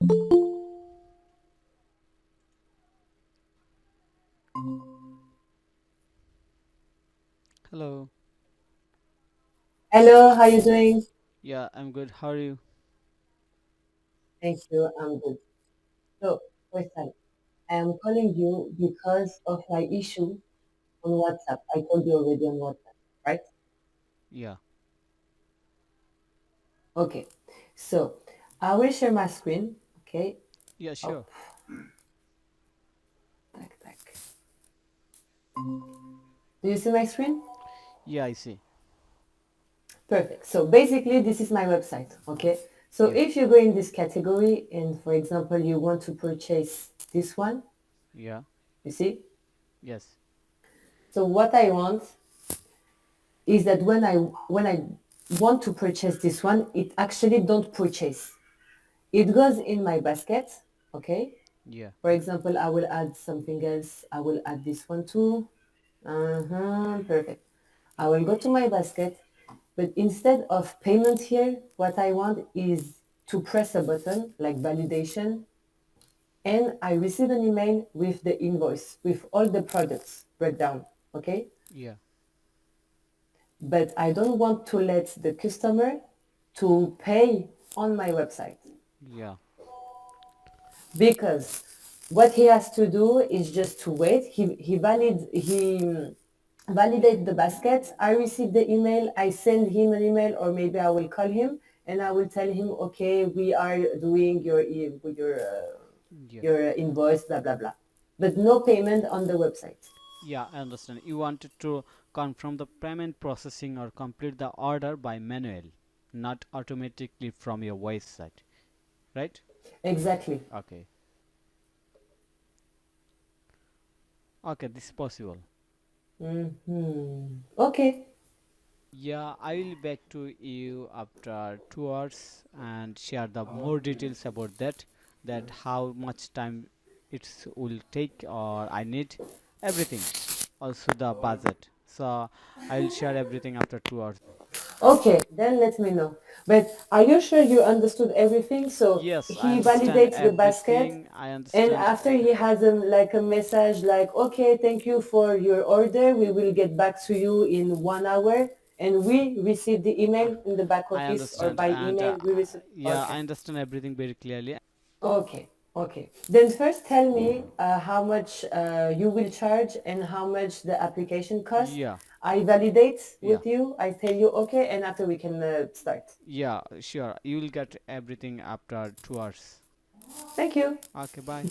Hello. Hello, how you doing? Yeah, I'm good. How are you? Thank you, I'm good. So, first time, I am calling you because of my issue on WhatsApp. I told you already on WhatsApp, right? Yeah. Okay. So, I will share my screen. Okay. Yeah, Oh, sure. tac, tac. Do you see my screen? Yeah, I see. Perfect. So basically, this is my website. Okay. So Yeah. if you go in this category and, for example, you want to purchase this one, Yeah. you see? Yes. So what I want is that when I want to purchase this one, it actually don't purchase. It goes in my basket, okay? Yeah. For example, I will add something else. I will add this one too. Perfect. I will go to my basket, but instead of payment here, what I want is to press a button like validation, and I receive an email with the invoice with all the products breakdown, okay? Yeah. But I don't want to let the customer to pay on my website, Yeah. because what he has to do is just to wait. He validate the basket. I receive the email. I send him an email, or maybe I will call him and I will tell him, okay, we are doing Yeah. your invoice, blah blah blah, but no payment on the website. Yeah, I understand. You wanted to confirm the payment processing or complete the order by manual, not automatically from your website, right? Exactly. Okay. Okay, this is possible. Okay. Yeah, I will back to you after 2 hours and share the more details about that how much time it will take or I need everything. Also the budget. So I will share everything after 2 hours. Okay, then let me know. But are you sure you understood everything? So Yes, I he understand validates the basket, everything. I and understand. after he has like a message like, okay, thank you for your order. We will get back to you in 1 hour. And we receive the Uh, email in the back I office, or understand by and email we receive. yeah, Okay. I understand everything very clearly. Okay. Okay. Then first tell me how much you will charge and how much the application cost. Yeah, I validate yeah, with you. I tell you okay, and after we can start. yeah, sure. You will get everything after 2 hours. Thank you. Okay, bye.